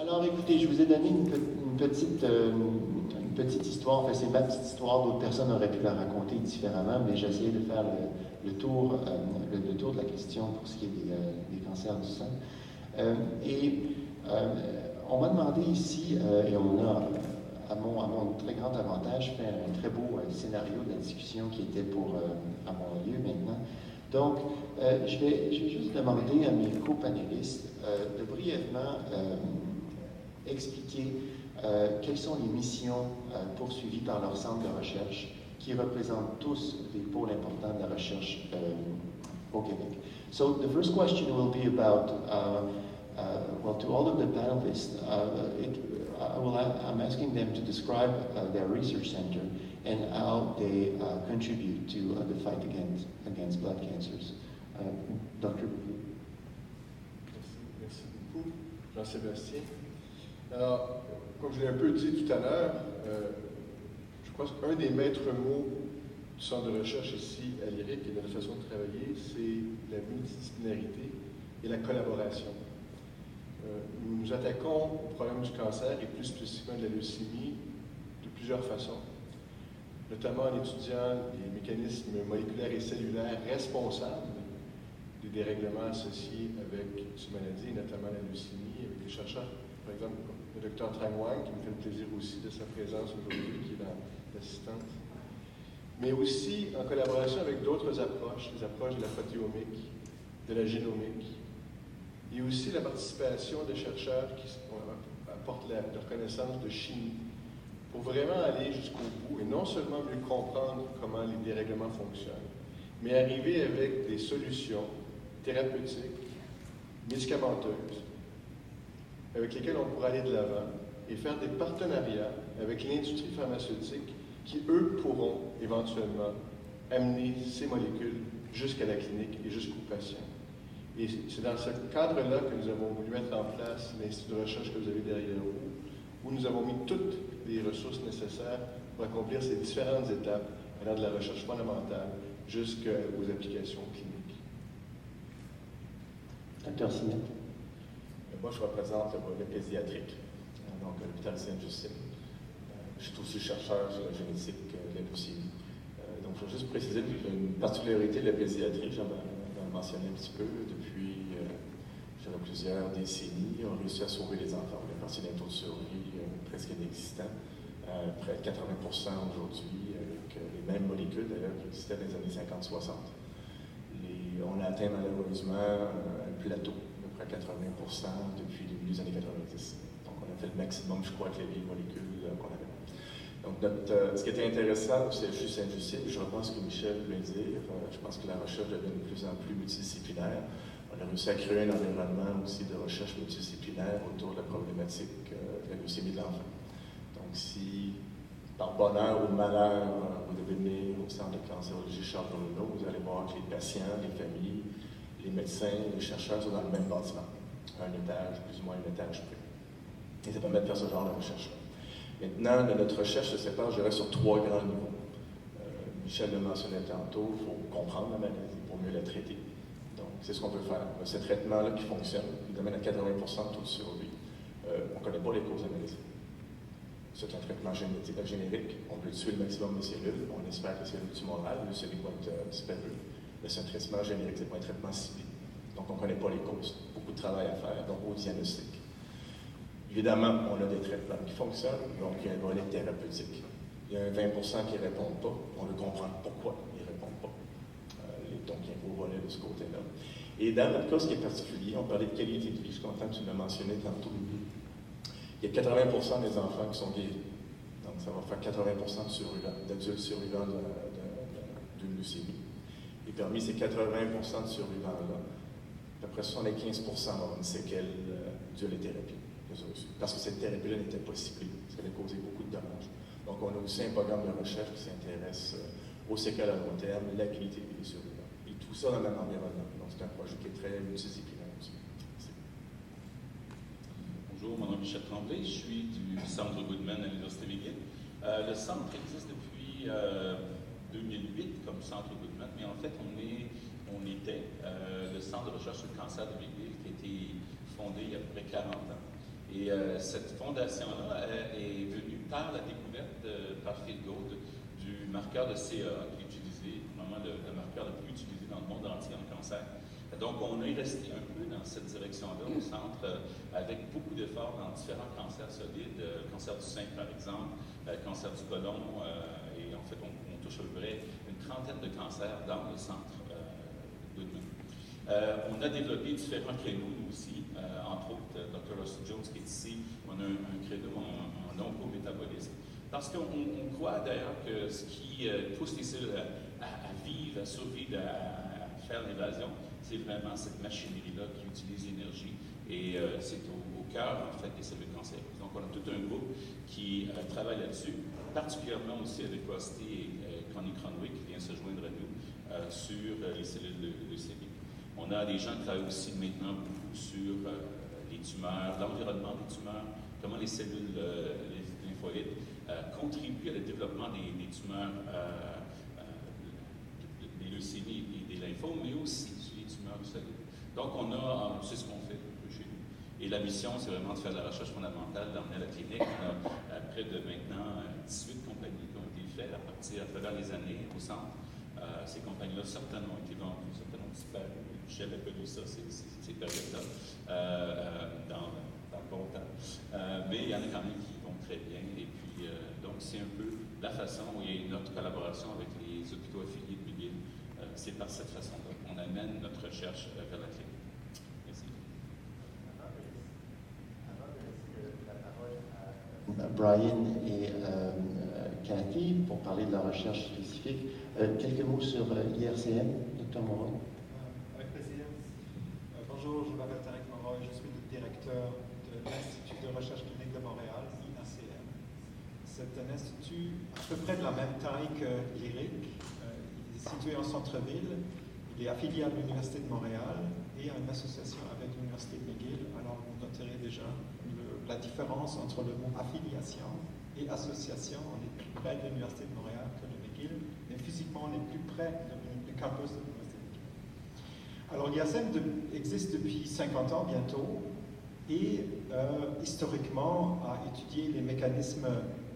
Alors, écoutez, je vous ai donné une petite histoire. Enfin, c'est ma petite histoire. D'autres personnes auraient pu la raconter différemment, mais j'ai essayé de faire le tour de la question pour ce qui est des cancers du sein. On m'a demandé ici, et on a, à mon très grand avantage, fait un très beau scénario de la discussion qui était pour avoir lieu maintenant. Donc, je vais juste demander à mes copanélistes de brièvement expliquer quelles sont les missions poursuivies par leur centre de recherche qui représentent tous des pôles importants de la recherche au Québec. So the first question will be about, well, to all of the panelists, I'm asking them to describe their research center and how they contribute to the fight against blood cancers. Dr. Merci beaucoup, Jean-Sébastien. Alors, comme je l'ai un peu dit tout à l'heure, je crois qu'un des maîtres mots du centre de recherche ici à l'IRIC et de notre façon de travailler, c'est la multidisciplinarité et la collaboration. Nous nous attaquons au problème du cancer et plus spécifiquement de la leucémie de plusieurs façons, notamment en étudiant les mécanismes moléculaires et cellulaires responsables des dérèglements associés avec ces maladies, et notamment la leucémie, avec des chercheurs, par exemple le Dr Trang Wang, qui me fait le plaisir aussi de sa présence aujourd'hui, qui est l'assistante, mais aussi en collaboration avec d'autres approches, les approches de la protéomique, de la génomique, et aussi la participation de chercheurs qui apportent leur connaissance de chimie, pour vraiment aller jusqu'au bout et non seulement mieux comprendre comment les dérèglements fonctionnent, mais arriver avec des solutions thérapeutiques, médicamenteuses, avec lesquelles on pourra aller de l'avant et faire des partenariats avec l'industrie pharmaceutique qui, eux, pourront éventuellement amener ces molécules jusqu'à la clinique et jusqu'aux patients. Et c'est dans ce cadre-là que nous avons voulu mettre en place l'Institut de recherche que vous avez derrière vous, où nous avons mis toutes les ressources nécessaires pour accomplir ces différentes étapes, allant de la recherche fondamentale jusqu'aux applications cliniques. Dr. Simon. Moi, je représente le volet pédiatrique, donc à l'hôpital Sainte-Justine. Je suis aussi chercheur sur la génétique de la leucémie. Donc, je veux juste préciser une particularité de la pédiatrie, j'en ai mentionné un petit peu, depuis plusieurs décennies, on réussit à sauver les enfants. On est parti d'un taux de survie presque inexistant, près de 80% aujourd'hui, avec les mêmes molécules d'ailleurs qui existaient dans les années 50-60. On a atteint malheureusement un plateau, à peu près 80% depuis le début des années 90. Donc, on a fait le maximum, je crois, avec les vieilles molécules qu'on avait. Donc, ce qui était intéressant au CHU Sainte-Justine, je reprends ce que Michel vient de dire, je pense que la recherche devient de plus en plus multidisciplinaire. On a réussi à créer un environnement aussi de recherche multidisciplinaire autour de la problématique de la leucémie de l'enfant. Donc, si par bonheur ou malheur, vous devez venir au centre de cancérologie Charles Bruno, vous allez voir que les patients, les familles, les médecins, les chercheurs sont dans le même bâtiment, un étage, plus ou moins un étage près. Et ça permet de faire ce genre de recherche-là. Maintenant, notre recherche se sépare, je dirais, sur 3 grands niveaux. Michel le mentionnait tantôt, il faut comprendre la maladie pour mieux la traiter. Donc, c'est ce qu'on peut faire. Ce traitement-là qui fonctionne, il amène à 80% de taux de survie. On ne connaît pas les causes de la maladie. C'est un traitement générique. On peut tuer le maximum de cellules. On espère que les cellules tumorales, les cellules vont être disparues. Mais c'est un traitement générique, ce n'est pas un traitement ciblé. Donc, on ne connaît pas les causes. Beaucoup de travail à faire, donc au diagnostic. Évidemment, on a des traitements qui fonctionnent, donc il y a un volet thérapeutique. Il y a un 20% qui ne répondent pas. On veut comprendre pourquoi ils ne répondent pas. Donc, il y a un gros volet de ce côté-là. Et dans notre cas, ce qui est particulier, on parlait de qualité de vie, je suis content que tu l'as mentionné tantôt. Il y a 80% des enfants qui sont guéris. Donc, ça va faire 80% d'adultes survivants d'une leucémie. Et parmi ces 80% de survivants-là, à peu près 75% vont avoir une séquelle due à la thérapie. Parce que cette thérapie-là n'était pas ciblée, ça allait causer beaucoup de dommages. Donc, on a aussi un programme de recherche qui s'intéresse aux séquelles à long terme, la qualité de vie des survivants. Et tout ça dans le même environnement. Donc, c'est un projet qui est très multidisciplinaire aussi. Merci. Bonjour, mon nom est Michel Tremblay, je suis du Centre Goodman à l'Université McGill. Le centre existe depuis 2008 comme Centre Goodman, mais en fait, on était le Centre de recherche sur le cancer de McGill qui a été fondé il y a à peu près 40 ans. Et cette fondation-là est venue par la découverte par Phil Gould du marqueur de CA qui est utilisé, vraiment le marqueur le plus utilisé dans le monde entier en cancer. Donc, on est resté un peu dans cette direction-là au centre, avec beaucoup d'efforts dans différents cancers solides, cancer du sein par exemple, cancer du côlon, et en fait, on touche à peu près une trentaine de cancers dans le centre Goodman. On a développé différents créneaux, nous aussi, entre autres, Dr. Russell Jones qui est ici, on a un créneau en oncométabolisme. Parce qu'on croit d'ailleurs que ce qui pousse les cellules à vivre, à survivre, à faire l'invasion, c'est vraiment cette machinerie-là qui utilise l'énergie et c'est au cœur, en fait, des cellules cancéreuses. Donc, on a tout un groupe qui travaille là-dessus, particulièrement aussi avec Rusty et Connie Cronway qui vient se joindre à nous sur les cellules de leucémie. On a des gens qui travaillent aussi maintenant beaucoup sur les tumeurs, l'environnement des tumeurs, comment les cellules les lymphoïdes contribuent à le développement des tumeurs, des leucémies et des lymphomes, mais aussi sur les tumeurs du solide. Donc, c'est ce qu'on fait chez nous. Et la mission, c'est vraiment de faire de la recherche fondamentale, d'emmener à la clinique. On a près de maintenant 18 compagnies qui ont été faites à travers les années au centre. Ces compagnies-là, certaines ont été vendues, certaines ont disparu. J'avais connu ça, ces périodes-là, dans le bon temps. Mais il y en a quand même qui vont très bien. Et puis, donc, c'est un peu la façon et notre collaboration avec les hôpitaux affiliés de McGill. C'est par cette façon-là qu'on amène notre recherche vers la clinique. Merci. Avant de laisser la parole à Brian et Cathy pour parler de la recherche spécifique, quelques mots sur l'IRCM, Dr. Moreau. Avec plaisir. Bonjour, je m'appelle Tarek Moreau et je suis le directeur de l'Institut de recherche clinique de Montréal, IACM. C'est un institut à peu près de la même taille que l'IRIC. Il est situé en centre-ville. Il est affilié à l'Université de Montréal et à une association avec l'Université de McGill. Alors, vous noterez déjà la différence entre le mot affiliation et association. On est plus près de l'Université de Montréal que de McGill, mais physiquement, on est plus près du campus de l'Université de McGill. Alors, l'IACM existe depuis 50 ans bientôt et historiquement a étudié les mécanismes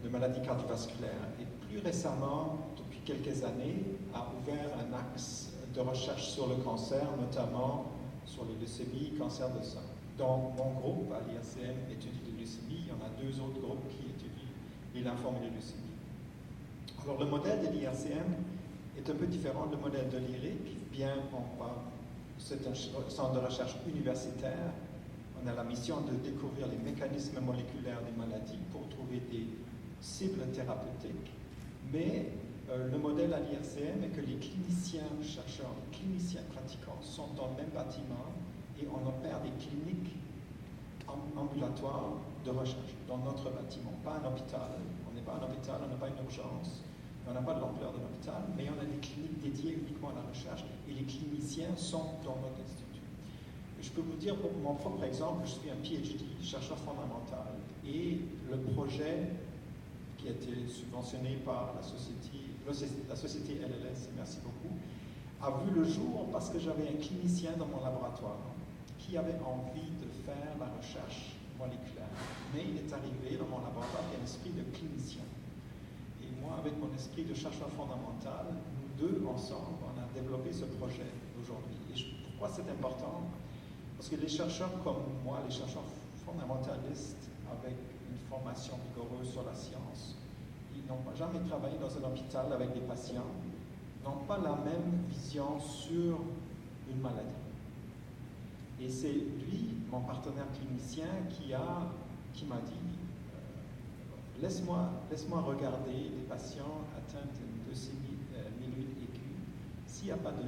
de maladies cardiovasculaires. Et plus récemment, depuis quelques années, a ouvert un axe de recherche sur le cancer, notamment sur les leucémies, cancer de sein. Dans mon groupe, à l'IACM, étudie les leucémies. Il y en a deux autres groupes qui étudient les lymphomes et les leucémies. Alors, le modèle de l'IACM est un peu différent du modèle de l'IRIC. Bien, c'est un centre de recherche universitaire. On a la mission de découvrir les mécanismes moléculaires des maladies pour trouver des cibles thérapeutiques. Mais le modèle à l'IRCM est que les cliniciens chercheurs, les cliniciens pratiquants sont dans le même bâtiment et on opère des cliniques ambulatoires de recherche dans notre bâtiment, pas un hôpital. On n'est pas un hôpital, on n'a pas une urgence, on n'a pas de l'ampleur de l'hôpital, mais on a des cliniques dédiées uniquement à la recherche et les cliniciens sont dans notre institut. Je peux vous dire, pour mon propre exemple, je suis un PhD, chercheur fondamental, et le projet qui a été subventionné par la société LLS, merci beaucoup, a vu le jour parce que j'avais un clinicien dans mon laboratoire qui avait envie de faire la recherche moléculaire. Mais il est arrivé dans mon laboratoire avec un esprit de clinicien. Et moi, avec mon esprit de chercheur fondamental, nous deux ensemble, on a développé ce projet aujourd'hui. Et pourquoi c'est important? Parce que les chercheurs comme moi, les chercheurs fondamentalistes avec une formation rigoureuse sur la science, ils n'ont jamais travaillé dans un hôpital avec des patients, n'ont pas la même vision sur une maladie. Et c'est lui, mon partenaire clinicien, qui m'a dit laisse-moi regarder les patients atteints de leucémie myeloïde aiguë s'il n'y a pas de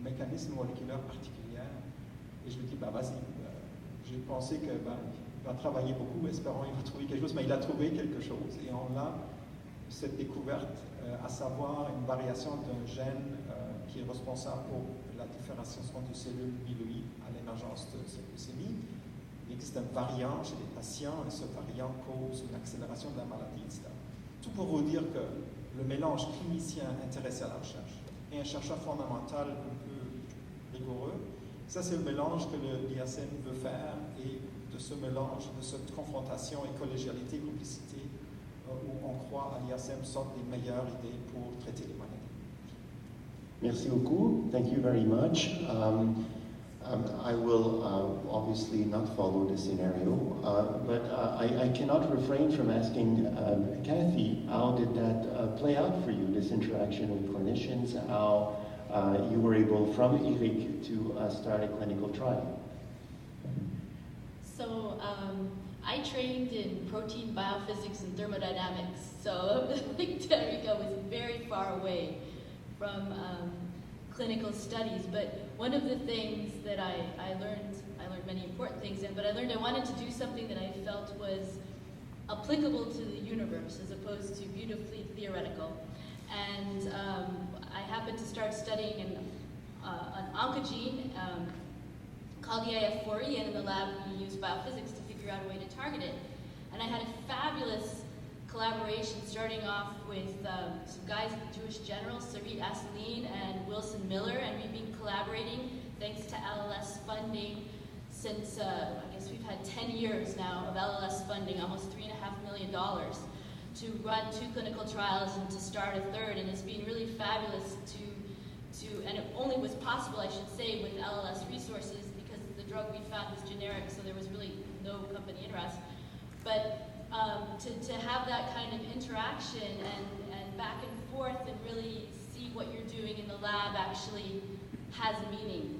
mécanisme moléculaire particulier. Et je lui dis, vas-y, j'ai pensé qu'il va travailler beaucoup, espérons qu'il va trouver quelque chose, mais il a trouvé quelque chose. Et on a cette découverte, à savoir une variation d'un gène qui est responsable pour la différenciation de cellules myeloïdes à l'émergence de cette leucémie. Il existe un variant chez les patients et ce variant cause une accélération de la maladie, etc. Tout pour vous dire que le mélange clinicien intéressé à la recherche et un chercheur fondamental un peu rigoureux, ça c'est le mélange que l'IACM veut faire et de ce mélange, de cette confrontation et collégialité, complicité, où on croit à l'IACM sortent les meilleures idées pour traiter les maladies. Merci beaucoup. Thank you very much. I will obviously not follow the scenario, but I cannot refrain from asking Kathy, how did that play out for you, this interaction with clinicians, how you were able, from IRIC, to start a clinical trial? So I trained in protein biophysics and thermodynamics, so Terrica was very far away from clinical studies. But one of the things that I learned many important things in, but I learned I wanted to do something that I felt was applicable to the universe as opposed to beautifully theoretical. And I happened to start studying an oncogene called EIF4E, and in the lab we used biophysics to figure out a way to target it. And I had a fabulous collaboration starting off with some guys at the Jewish General, Sarit Assouline and Wilson Miller, and we've been collaborating thanks to LLS funding since, I guess we've had 10 years now of LLS funding, almost $3.5 million, to run 2 clinical trials and to start a third, and it's been really fabulous and it only was possible, I should say, with LLS resources because the drug we found was generic, so there was really no company interest. But to have that kind of interaction and back and forth and really see what you're doing in the lab actually has meaning.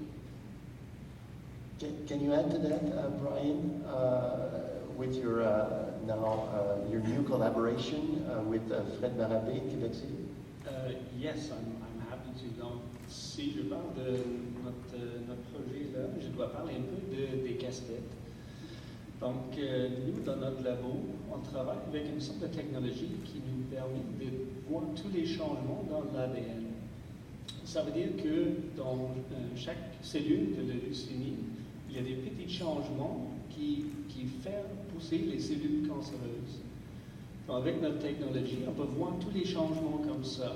Can you add to that, Brian, with your your new collaboration with Fred Barabé, Québec City? Yes, I'm happy to. Donc, si je parle de notre projet là, je dois parler un peu des casquettes. Donc, nous, dans notre labo, on travaille avec une sorte de technologie qui nous permet de voir tous les changements dans l'ADN. Ça veut dire que dans chaque cellule de la leucémie, il y a des petits changements qui font pousser les cellules cancéreuses. Donc, avec notre technologie, on peut voir tous les changements comme ça.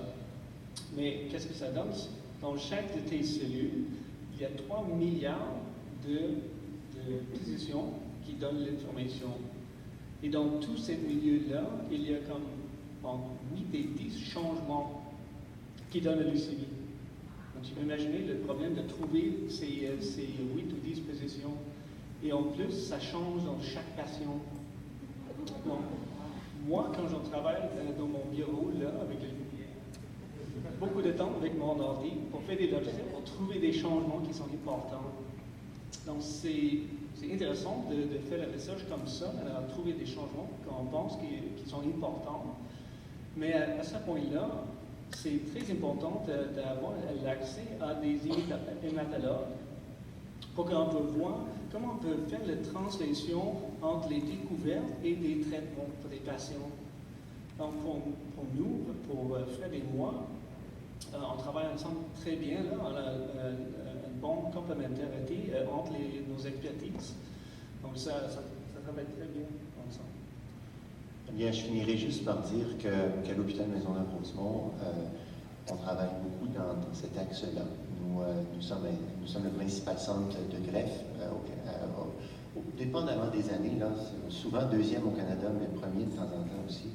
Mais qu'est-ce que ça donne? Dans chaque de tes cellules, il y a 3 milliards de positions qui donnent l'information. Et dans tout ce milieu-là, il y a comme entre 8 et 10 changements qui donnent la leucémie. Donc, tu peux imaginer le problème de trouver ces 8 ou 10 positions. Et en plus, ça change dans chaque patient. Donc, moi, quand je travaille dans mon bureau, là, avec beaucoup de temps avec mon ordi, pour faire des logiciels, pour trouver des changements qui sont importants. Donc, c'est intéressant de faire la recherche comme ça, de trouver des changements qu'on pense qui sont importants. Mais à ce point-là, c'est très important d'avoir l'accès à des hématologues pour qu'on puisse voir comment on peut faire la translation entre les découvertes et des traitements pour des patients. Donc, pour nous, pour Fred et moi, on travaille ensemble très bien. Là, on a une bonne complémentarité entre nos expertises. Donc, ça travaille très bien ensemble. Eh bien, je finirai juste par dire qu'à l'hôpital Maisonneuve-Rosemont, on travaille beaucoup dans cet axe-là. Nous sommes le principal centre de greffe, dépendamment des années, là, souvent 2e au Canada, mais 1er de temps en temps aussi,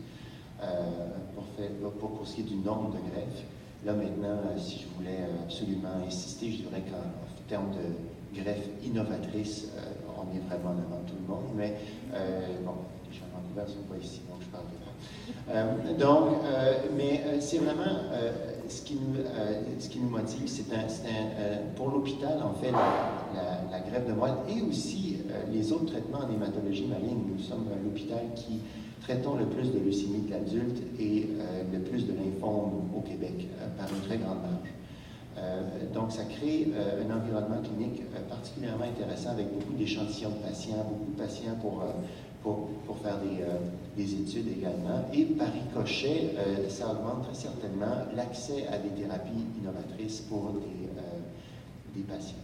pour ce qui est du nombre de greffes. Là maintenant, si je voulais absolument insister, je dirais qu'en termes de greffe innovatrice, on est vraiment devant tout le monde, mais bon, les gens en Vancouver ne sont pas ici, donc je parle de ça. Mais c'est vraiment ce qui nous motive, pour l'hôpital, en fait, la greffe de moelle et aussi les autres traitements en hématologie maligne. Nous sommes l'hôpital qui traitons le plus de leucémie de l'adulte et le plus de lymphome au Québec, par une très grande marge. Donc, ça crée un environnement clinique particulièrement intéressant avec beaucoup d'échantillons de patients, beaucoup de patients pour faire des études également. Et par ricochet, ça augmente très certainement l'accès à des thérapies innovatrices pour des patients.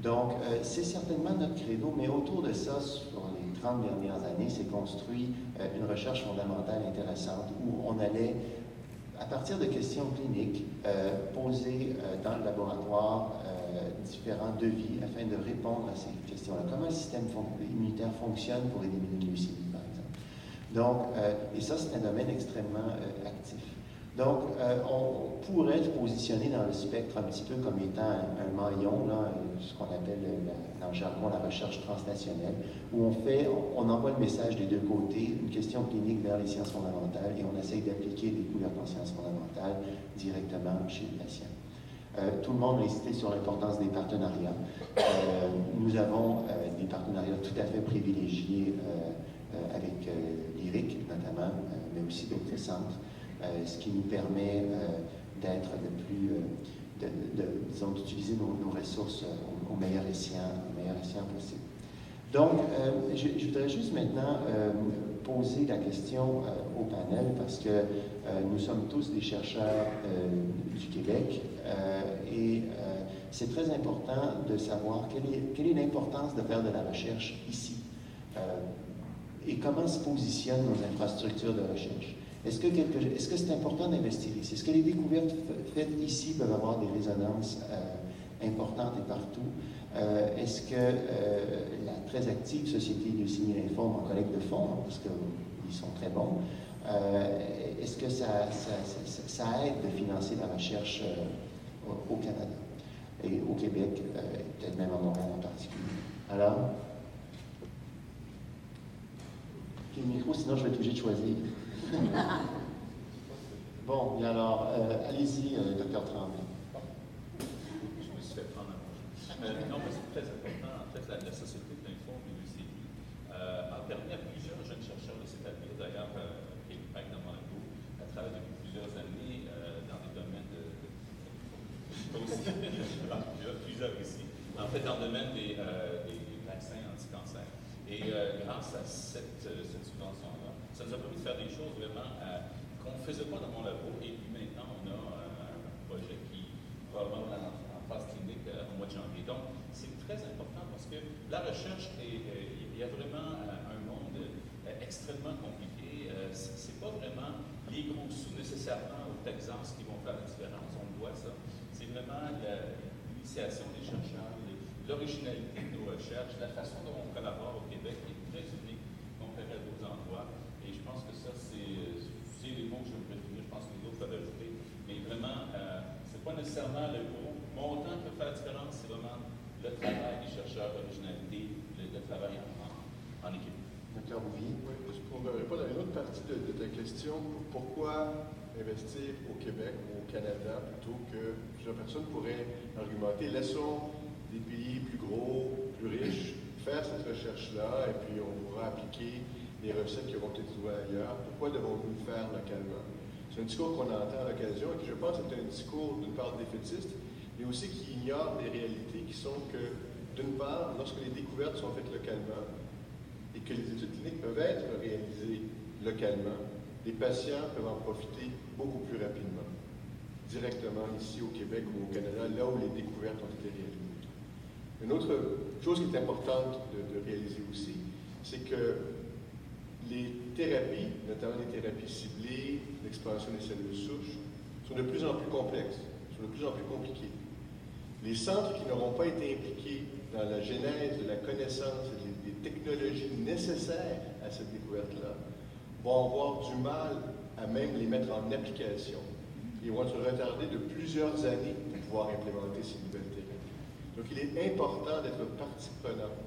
Donc, c'est certainement notre credo, mais autour de ça, sur les 30 dernières années, s'est construit une recherche fondamentale intéressante où on allait à partir de questions cliniques posées dans le laboratoire, différents devis afin de répondre à ces questions-là. Comment le système immunitaire fonctionne pour éliminer le leucémie, par exemple. Donc, et ça, c'est un domaine extrêmement actif. Donc, on pourrait se positionner dans le spectre un petit peu comme étant un maillon, là, ce qu'on appelle dans le jargon la recherche transnationnelle, où on envoie le message des deux côtés, une question clinique vers les sciences fondamentales, et on essaye d'appliquer des découvertes en sciences fondamentales directement chez le patient. Tout le monde a insisté sur l'importance des partenariats. Nous avons des partenariats tout à fait privilégiés avec l'IRIC notamment, mais aussi d'autres centres, ce qui nous permet d'être le plus, disons, d'utiliser nos ressources au meilleur escient possible. Donc, je voudrais juste maintenant poser la question au panel parce que nous sommes tous des chercheurs du Québec et c'est très important de savoir quelle est l'importance de faire de la recherche ici et comment se positionnent nos infrastructures de recherche. Est-ce que c'est important d'investir ici? Est-ce que les découvertes faites ici peuvent avoir des résonances importantes et partout? Est-ce que la très active Société de leucémie et lymphome en collecte de fonds, parce qu'ils sont très bons, est-ce que ça aide de financer la recherche au Canada et au Québec, peut-être même à Montréal en particulier? Alors, le micro, sinon je vais être obligé de choisir. Bon, et alors, allez-y, Dr. Tremblay. Je me suis fait prendre en marche. Non, mais c'est très important. En fait, la Société de lymphome et leucémie a permis à plusieurs jeunes chercheurs de s'établir. D'ailleurs, Québec dans Monaco, à travers depuis plusieurs années dans des domaines plusieurs ici. En fait, dans le domaine des vaccins anti-cancer. Et grâce à cette subvention-là, ça nous a permis de faire des choses vraiment qu'on ne faisait pas dans mon labo. Et puis maintenant, on a un projet qui probablement en phase clinique au mois de janvier. Donc, c'est très important parce que la recherche, il y a vraiment un monde extrêmement compliqué. C'est pas vraiment les gros sous nécessairement au Texas qui vont faire la différence. On le voit, ça. C'est vraiment l'initiation des chercheurs, l'originalité de nos recherches, la façon dont on collabore au Québec qui est très unique comparé à d'autres endroits. Et je pense que ça, c'est les mots que je vais préférer. Je pense que les autres peuvent ajouter. Mais vraiment, c'est pas nécessairement le gros montant qui peut faire la différence, c'est vraiment le travail des chercheurs, l'originalité, le travail en équipe. Dr. Bouvier. Oui, juste pour répondre à une autre partie de ta question, pourquoi investir au Québec ou au Canada plutôt que plusieurs personnes pourraient argumenter, laissons des pays plus gros, plus riches, faire cette recherche-là, et puis on pourra appliquer les recettes qui auront été trouvées ailleurs. Pourquoi devons-nous le faire localement? C'est un discours qu'on entend à l'occasion, et qui, je pense, est un discours d'une part défaitiste, mais aussi qui ignore des réalités qui sont que, d'une part, lorsque les découvertes sont faites localement, et que les études cliniques peuvent être réalisées localement, les patients peuvent en profiter beaucoup plus rapidement, directement ici au Québec ou au Canada, là où les découvertes ont été réalisées. Une autre chose qui est importante de réaliser aussi, c'est que les thérapies, notamment les thérapies ciblées, l'expansion des cellules souches, sont de plus en plus complexes, sont de plus en plus compliquées. Les centres qui n'auront pas été impliqués dans la genèse de la connaissance et des technologies nécessaires à cette découverte-là vont avoir du mal à même les mettre en application et vont être retardés de plusieurs années pour pouvoir implémenter ces nouvelles thérapies. Donc, il est important d'être partie prenante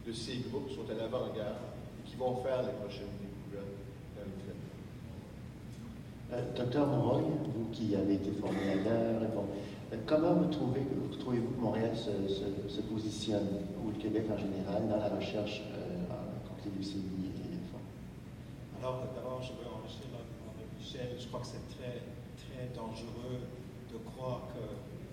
de ces groupes qui sont à l'avant-garde et qui vont faire les prochaines découvertes dans le traitement. Docteur Monroy, vous qui avez été formé ailleurs, comment trouvez-vous que Montréal se positionne, ou le Québec en général, dans la recherche contre les leucémies et les lymphomes? Alors, d'abord, je veux enrichir l'argument de Michel. Je crois que c'est très, très dangereux de croire que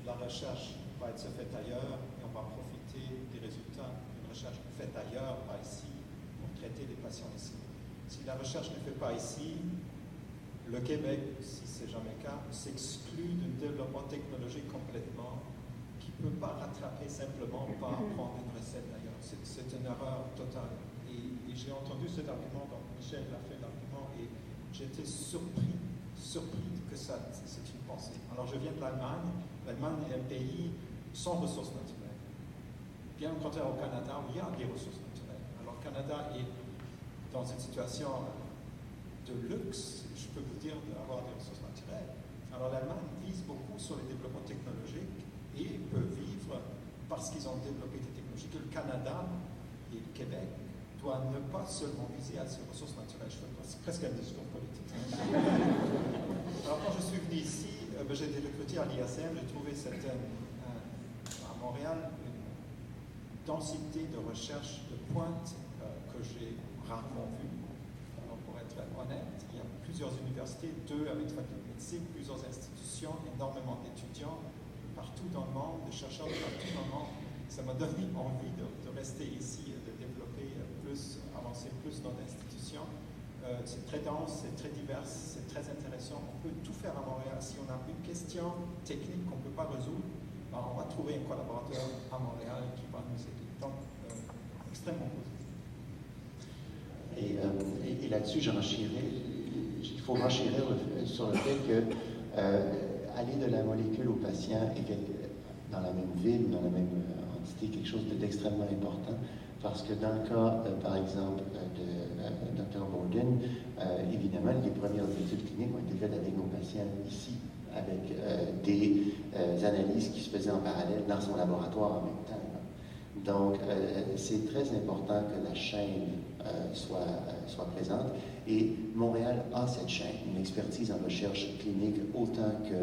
la recherche va être faite ailleurs et on va profiter des résultats d'une recherche faite ailleurs, pas ici, pour traiter des patients ici. Si la recherche ne fait pas ici, le Québec, si c'est jamais le cas, s'exclut d'un développement technologique complètement qui ne peut pas rattraper simplement par prendre une recette d'ailleurs. C'est une erreur totale. Et j'ai entendu cet argument, donc Michel a fait l'argument, et j'étais surpris surpris que c'est une pensée. Alors je viens de l'Allemagne. L'Allemagne est un pays sans ressources naturelles. Bien au contraire, au Canada, où il y a des ressources naturelles. Alors le Canada est dans une situation de luxe, je peux vous dire, d'avoir des ressources naturelles. Alors l'Allemagne vise beaucoup sur le développement technologique et peut vivre parce qu'ils ont développé des technologies que le Canada et le Québec doivent ne pas seulement viser à ces ressources naturelles. C'est presque un discours politique. Alors quand je suis venu ici, j'ai été recruté à l'ISM, j'ai trouvé à Montréal une densité de recherche de pointe que j'ai rarement vue. Alors pour être honnête, il y a plusieurs universités, 2 avec faculté de médecine, plusieurs institutions, énormément d'étudiants partout dans le monde, de chercheurs de partout dans le monde. Ça m'a donné envie de rester ici, de développer plus, avancer plus dans l'institution. C'est très dense, c'est très divers, c'est très intéressant. On peut tout faire à Montréal. Si on a une question technique qu'on ne peut pas résoudre, ben on va trouver un collaborateur à Montréal qui va nous aider. Donc, extrêmement positif. Et là-dessus, il faut renchérir sur le fait que aller de la molécule au patient est dans la même ville, dans la même entité, quelque chose d'extrêmement important. Parce que dans le cas, par exemple, de Dr. Borden, évidemment, les premières études cliniques ont été faites avec nos patients ici, avec des analyses qui se faisaient en parallèle dans son laboratoire en même temps. Donc, c'est très important que la chaîne soit présente. Et Montréal a cette chaîne, une expertise en recherche clinique autant que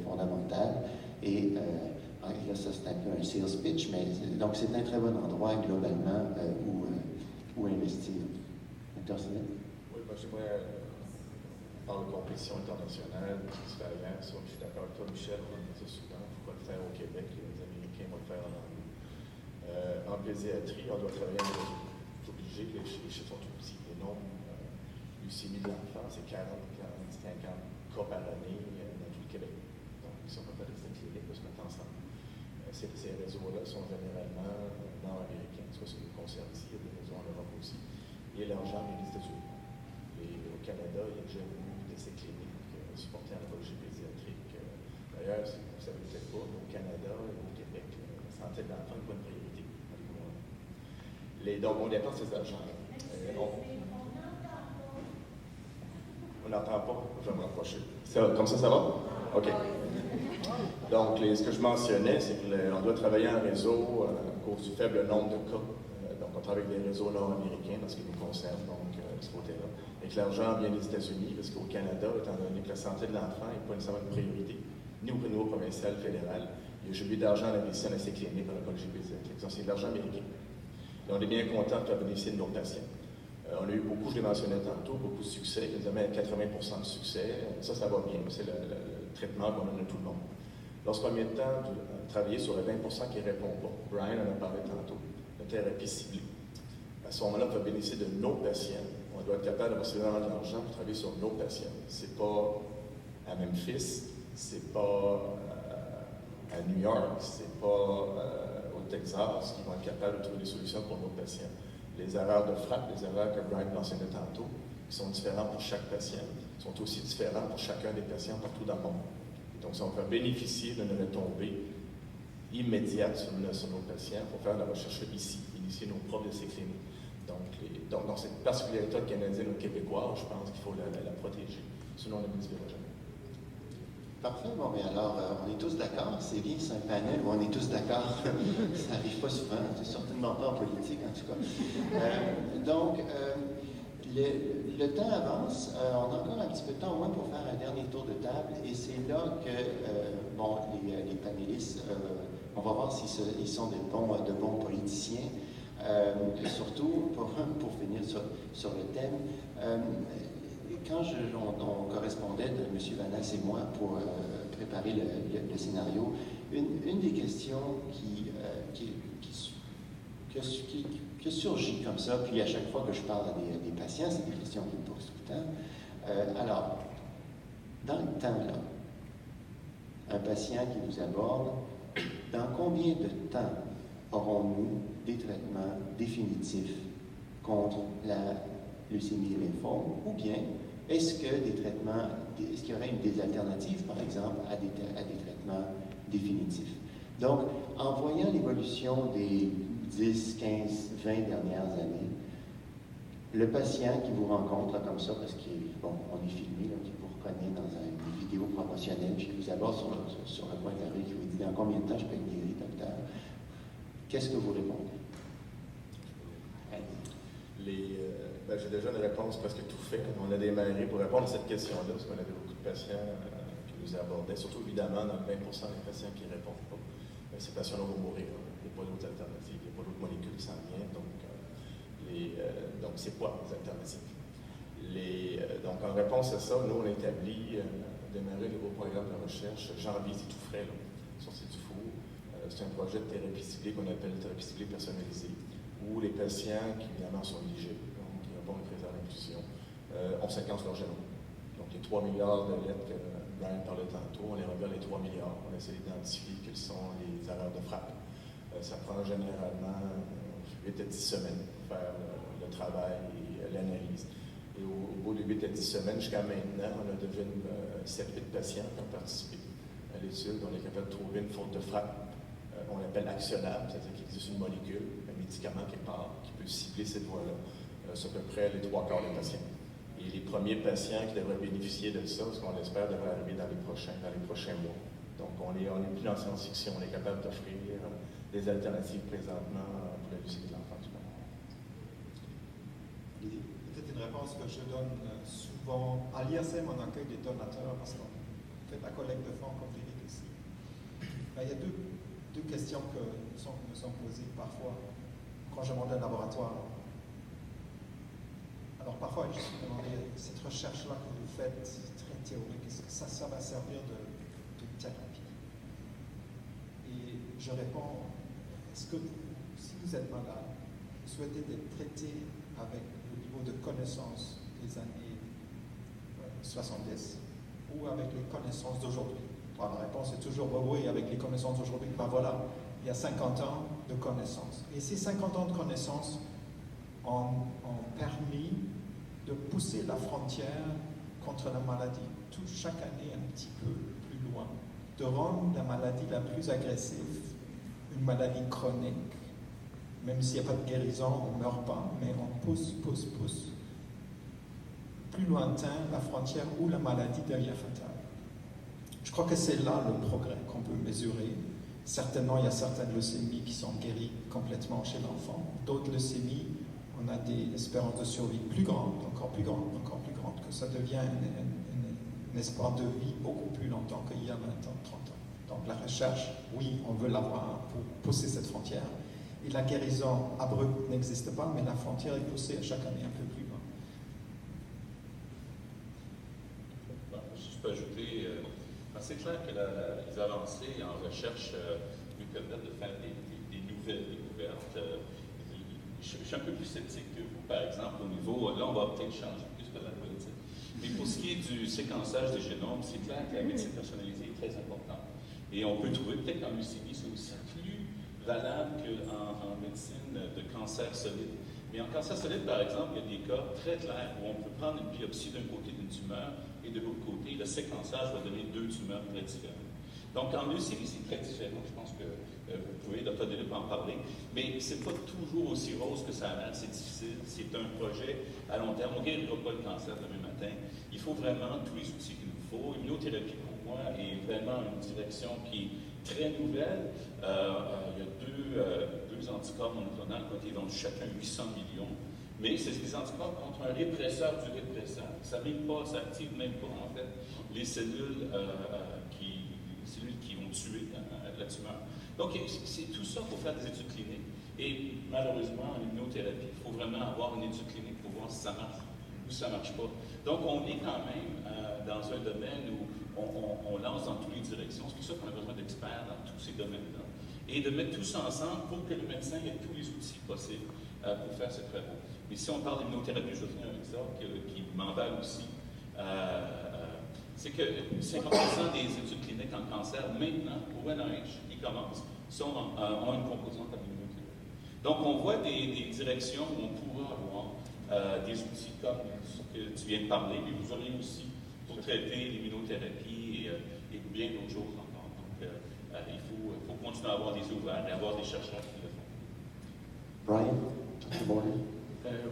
fondamentale. Et là, ça, c'est un peu un sales pitch, mais donc c'est un très bon endroit globalement où investir. Dr. Smith? Oui, moi, j'aimerais parler de compétition internationale, d'expérience. Je suis d'accord avec toi, Michel, on le dit souvent, il ne faut pas le faire au Québec, les Américains vont le faire en anglais. En pédiatrie, on doit travailler avec les obligés, les chiffres sont tout petits. Les nombres leucémie de l'enfant, c'est 40, 50 cas par année dans tout le Québec. Donc, si on peut faire des cliniques, on peut se mettre ensemble. Ces réseaux-là sont généralement nord-américains, soit ce qui nous concerne ici, il y a des réseaux en Europe aussi. Et l'argent vient des États-Unis. Et au Canada, il y a déjà eu d'essais cliniques supportés en oncologie pédiatrique. D'ailleurs, vous ne savez peut-être pas, mais au Canada et au Québec, la santé de l'enfant est une bonne priorité. Donc, on dépense ces argents. On n'entend pas, je vais me rapprocher. Comme ça va? OK. Donc, ce que je mentionnais, c'est qu'on doit travailler en réseau à cause du faible nombre de cas. Donc, on travaille avec des réseaux nord-américains dans ce qui nous concerne, donc, de ce côté-là. Et que l'argent vient des États-Unis, parce qu'au Canada, étant donné que la santé de l'enfant n'est pas nécessairement une priorité, ni au niveau provincial, fédéral, il y a jamais eu d'argent à investir dans ces cliniques en oncologie pédiatrique. Donc, c'est de l'argent américain. Et on est bien content de bénéficier de nos patients. On a eu beaucoup, je l'ai mentionné tantôt, beaucoup de succès, évidemment 80% de succès. Ça va bien. C'est le traitement qu'on donne à tout le monde. Lorsqu'on a mis le temps de travailler sur les 20% qui ne répondent pas, Brian en a parlé tantôt, la thérapie ciblée. À ce moment-là, on va bénéficier de nos patients. On doit être capable d'avoir suffisamment d'argent pour travailler sur nos patients. Ce n'est pas à Memphis, ce n'est pas à New York, ce n'est pas au Texas qui vont être capables de trouver des solutions pour nos patients. Les erreurs de frappe, les erreurs que Brian mentionnait tantôt, qui sont différentes pour chaque patient, sont aussi différentes pour chacun des patients partout dans le monde. Donc, ça, on peut bénéficier d'une retombée immédiate sur nos patients pour faire de la recherche ici, initier nos propres essais cliniques. Donc, dans cette particularité canadienne ou québécoise, je pense qu'il faut la protéger. Sinon, on ne bénéficiera jamais. Parfait. Bon, mais alors, on est tous d'accord. C'est bien, c'est un panel où on est tous d'accord. Ça n'arrive pas souvent. C'est certainement pas en politique, en tout cas. Donc, le temps avance. On a encore un petit peu de temps au moins pour faire un dernier tour de table. Et c'est là que, les panélistes, on va voir s'ils sont de bons politiciens. Surtout, pour finir sur le thème, quand on correspondait de M. Vanas et moi pour préparer le scénario, une des questions qui surgit comme ça, puis à chaque fois que je parle à des patients, c'est des questions qu'ils me posent tout le temps. Alors, dans le temps, là, un patient qui vous aborde, dans combien de temps aurons-nous des traitements définitifs contre la leucémie et lymphome, ou bien est-ce qu'il y aurait des alternatives, par exemple, à des traitements définitifs? Donc, en voyant l'évolution des 10, 15, 20 dernières années, le patient qui vous rencontre là, comme ça, parce qu'on est filmé, là, qui vous reconnaît dans une vidéo promotionnelle, puis qui vous aborde sur le coin de la rue, qui vous dit « Dans combien de temps je peux être guéri, docteur? » Qu'est-ce que vous répondez? J'ai déjà une réponse presque tout faite. On a démarré pour répondre à cette question-là, parce qu'on avait beaucoup de patients qui nous abordaient, surtout évidemment dans le 20% des patients qui ne répondent pas. Ces patients-là vont mourir. Il n'y a pas d'autres alternatives, il n'y a pas d'autres molécules qui s'en viennent. Donc, c'est quoi les alternatives? Donc, en réponse à ça, nous, on a démarré un nouveau programme de recherche, janvier, c'est tout frais, là, sorti du four. C'est un projet de thérapie ciblée qu'on appelle thérapie ciblée personnalisée, où les patients qui, évidemment, sont éligibles, donc qui n'ont pas une prise à l'infusion, on séquence leur génome. Donc, les 3 milliards de lettres que Brian parlait tantôt, on les regarde les 3 milliards. On essaie d'identifier quelles sont les erreurs de frappe. Ça prend généralement 8 à 10 semaines pour faire le travail et l'analyse. Et au bout de 8 à 10 semaines, jusqu'à maintenant, on a déjà 7-8 patients qui ont participé à l'étude. On est capable de trouver une faute de frappe. On l'appelle actionnable, c'est-à-dire qu'il existe une molécule, un médicament qui peut cibler cette voie-là. C'est à peu près les 3/4 des patients. Et les premiers patients qui devraient bénéficier de ça, ce qu'on espère, devrait arriver dans les prochains mois. Donc, on est plus dans la science-fiction, on est capable d'offrir des alternatives présentement pour la leucémie de l'enfant du monde. Peut-être une réponse que je donne souvent. À l'IACM, on accueille des donateurs parce qu'on fait la collecte de fonds comme clinique ici. Il y a deux questions que me sont posées parfois quand je monte un laboratoire. Alors parfois, je me suis demandé, cette recherche-là que vous faites, très théorique, est-ce que ça va servir de thérapie? Et je réponds, est-ce que si vous êtes malade, vous souhaitez être traité avec le niveau de connaissance des années 70 ou avec les connaissances d'aujourd'hui? La réponse est toujours oui, avec les connaissances d'aujourd'hui. Ben voilà, il y a 50 ans de connaissances. Et ces 50 ans de connaissances ont permis de pousser la frontière contre la maladie, chaque année un petit peu plus loin, de rendre la maladie la plus agressive, une maladie chronique, même s'il n'y a pas de guérison, on ne meurt pas, mais on pousse. Plus lointain, la frontière où la maladie devient fatale. Je crois que c'est là le progrès qu'on peut mesurer. Certainement, il y a certaines leucémies qui sont guéries complètement chez l'enfant. D'autres leucémies, on a des espérances de survie plus grandes, encore plus grandes, que ça devient un espoir de vie beaucoup plus longtemps qu'il y a 20 ans, 30 ans. Donc la recherche, oui, on veut l'avoir pour pousser cette frontière. Et la guérison abrupte n'existe pas, mais la frontière est poussée à chaque année un peu plus loin. Je peux ajouter, c'est clair que les avancées en recherche nous permettent de faire des nouvelles découvertes. Je suis un peu plus sceptique que vous, par exemple, au niveau, là on va peut-être changer plus que la politique. Mais pour ce qui est du séquençage des génomes, c'est clair que la médecine personnalisée est très importante. Et on peut trouver, peut-être qu'en leucémie, c'est aussi plus valable qu'en médecine de cancer solide. Mais en cancer solide, par exemple, il y a des cas très clairs où on peut prendre une biopsie d'un côté d'une tumeur et de l'autre côté, le séquençage va donner 2 tumeurs très différentes. Donc, en leucémie, c'est très différent. Je pense que vous pouvez, Dr. Delup, en parler. Mais c'est pas toujours aussi rose que ça a l'air. C'est difficile. C'est un projet à long terme. On ne guérira pas le cancer demain matin. Il faut vraiment tous les outils qu'il nous faut. L'immunothérapie, pour moi, est vraiment une direction qui est très nouvelle. Il y a deux anticorps monoclonales qui ont été vendus chacun 800 millions. Mais c'est des anticorps contre un répresseur du répresseur. Ça active même pas, en fait, les cellules qui ont tué la tumeur. Donc, c'est tout ça pour faire des études cliniques. Et malheureusement, en immunothérapie, il faut vraiment avoir une étude clinique pour voir si ça marche ou si ça ne marche pas. Donc, on est quand même dans un domaine où on lance dans toutes les directions. C'est pour ça qu'on a besoin d'experts dans tous ces domaines-là. Et de mettre tout ça ensemble pour que le médecin ait tous les outils possibles pour faire ses travaux. Mais si on parle d'immunothérapie, je vais donner un exemple qui m'emballe aussi. C'est que 50% des études cliniques en cancer, maintenant, au NIH, qui commencent, ont une composante en immunothérapie. Donc, on voit des directions où on pourra avoir des outils comme ce que tu viens de parler, mais vous auriez aussi pour traiter l'immunothérapie et bien d'autres choses encore. Donc, il faut continuer à avoir des yeux ouverts et avoir des chercheurs qui le font. Brian, bon.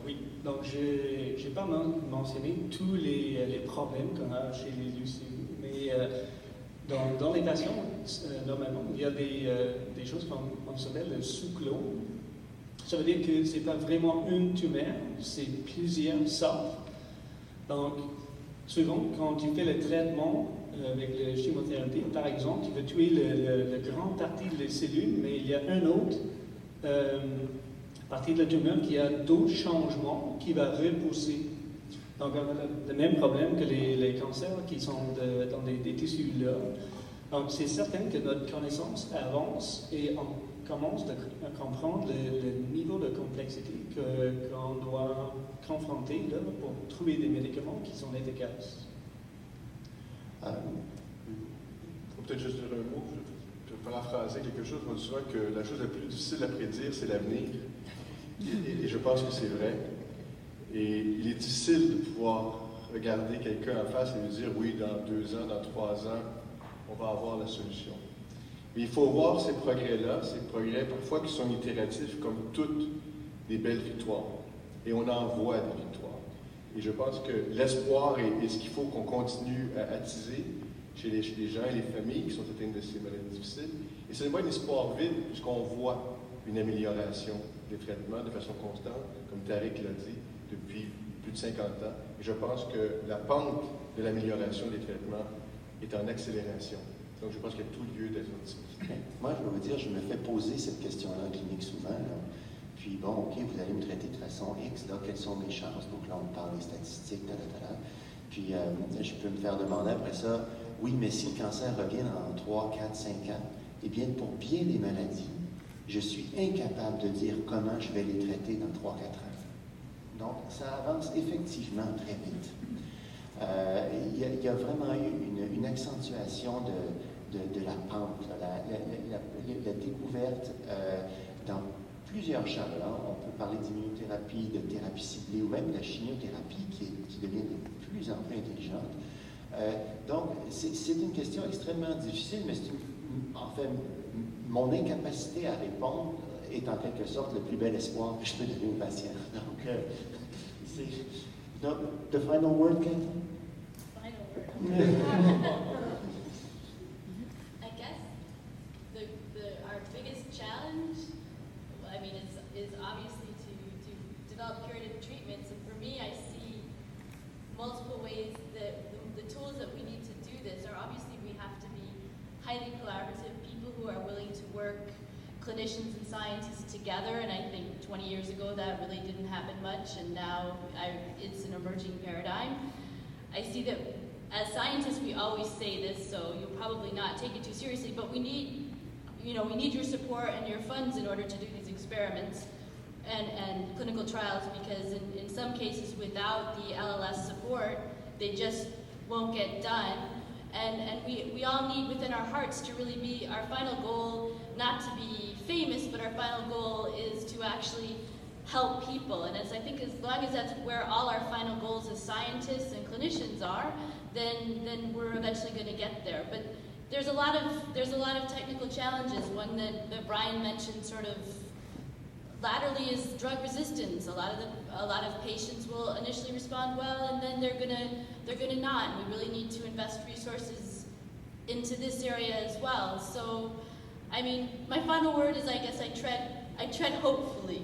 Oui, donc je n'ai pas mentionné tous les problèmes qu'on a chez les leucémies, mais dans les patients, normalement, il y a des choses qu'on s'appelle le sous-clone. Ça veut dire que ce n'est pas vraiment une tumeur, c'est plusieurs sortes. Donc, souvent, quand tu fais le traitement avec la chimiothérapie, par exemple, tu veux tuer la grande partie des cellules, mais il y a un autre partie de la tumeur qui a d'autres changements qui va repousser. Donc, on a le même problème que les cancers qui sont dans des tissus là. Donc, c'est certain que notre connaissance avance et on commence à comprendre le niveau de complexité qu'on doit confronter là, pour trouver des médicaments qui sont efficaces. Il faut peut-être juste dire un mot. Je vais paraphraser quelque chose. On dit souvent que la chose la plus difficile à prédire, c'est l'avenir. Et je pense que c'est vrai. Et il est difficile de pouvoir regarder quelqu'un en face et lui dire, oui, dans 2 ans, dans 3 ans, on va avoir la solution. Mais il faut voir ces progrès-là, ces progrès parfois qui sont itératifs comme toutes des belles victoires. Et on en voit des victoires. Et je pense que l'espoir est ce qu'il faut qu'on continue à attiser chez les gens et les familles qui sont atteintes de ces maladies difficiles. Et ce n'est pas un espoir vide, puisqu'on voit une amélioration des traitements de façon constante, comme Tariq l'a dit, depuis plus de 50 ans. Et je pense que la pente de l'amélioration des traitements est en accélération. Donc, je pense qu'il y a tout lieu d'être optimiste. Moi, je vais vous dire, je me fais poser cette question-là en clinique souvent. Là. Puis, bon, OK, vous allez me traiter de façon X, là, quelles sont mes chances? Donc là, on parle des statistiques, Puis, je peux me faire demander après ça, oui, mais si le cancer revient dans 3, 4, 5 ans, eh bien, pour bien des maladies, je suis incapable de dire comment je vais les traiter dans 3, 4 ans. Donc, ça avance effectivement très vite. Il y a vraiment eu une accentuation de la pente, la découverte dans plusieurs champs. Là, on peut parler d'immunothérapie, de thérapie ciblée ou même de la chimiothérapie qui devient de plus en plus intelligente. Donc, c'est une question extrêmement difficile, mais c'est en fait, mon incapacité à répondre est en quelque sorte le plus bel espoir que je peux donner aux patients. Donc, the final word, Ken? Final word. I guess our biggest challenge, I mean, is obviously to develop curative treatments. And for me, I see multiple ways that the tools that we need to do this are obviously we have to be highly collaborative, people who are willing to work, clinicians and scientists together, and I think 20 years ago that really didn't happen much, and now it's an emerging paradigm. I see that as scientists we always say this, so you'll probably not take it too seriously, but we need your support and your funds in order to do these experiments and clinical trials, because in some cases without the LLS support, they just won't get done. And we all need within our hearts to really be, our final goal, not to be famous, but our final goal is to actually help people. And I think as long as that's where all our final goals as scientists and clinicians are, then we're eventually going to get there. But there's a lot of technical challenges. One that Brian mentioned sort of laterally is drug resistance. A lot of patients will initially respond well, and then they're gonna not. And we really need to invest resources into this area as well. So, I mean, my final word is, I guess I tread hopefully.